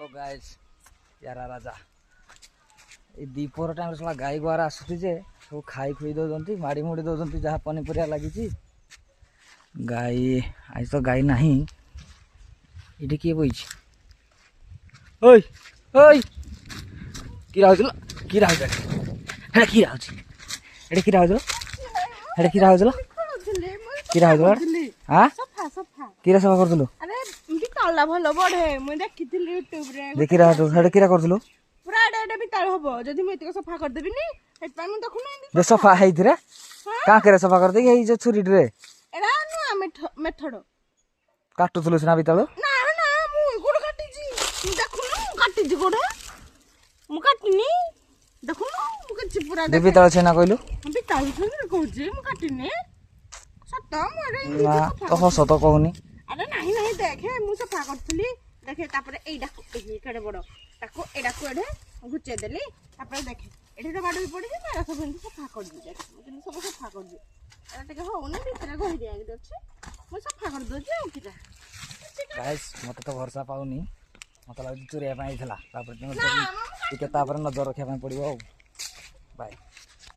Hello guys यारा राजा ये दीपर time साला गाई गुआरा आसुची जे सब खाई खुई दौरान माड़ी मुड़ी दौरान जहाँ पनीपरिया लगी गाई आज तो गाई ना ये किए बही ओई ओई किरा होचलो किरा होचलो हेडे किरा होची हेडे किरा होचलो हेडे किरा होचलो किरा होचलो हां सफा सफा किरा सफा करथलो अरे बिताला भलो बढे मु देखिथिली YouTube रे देखि रहा तो हेडे किरा करथलो पूरा एडे बिताल हबो जदी मु एतक सफा कर देबिनी हेत पाई मु देखुनी जे सफा हेइथिरे का करे सफा कर दे ए जे छुरी रे एरा नु मेथड काटुथलो सिना बितालो ना ना मु गोड़ काटी जी मु देखुनु काटी जी गोड़ मु काटिनी देखुनु मु के पूरा दे बितालो छेना कहलु बिताल छन कहूजी मु काटिनी सत मु एरे ना तो हस तो कहूनी अरे नहीं नहीं देखे मु सफा करथली देखे तापर एइडा एही केडे बड़ ताको एडा को एडे गुचे देली तापर देखे एठी तो बाडू पड़ी जे सब एंती सफा कर दी देख मु सब सफा कर दी एटा टिके होउनी भीतर गहि दिया के अछि मु सफा कर दो जे किटा गाइस मते तो भरोसा पाउनी मते लागु चुरिया पाई थला तापर टिके तापर नजर रखिया पाई पड़िबो बाय।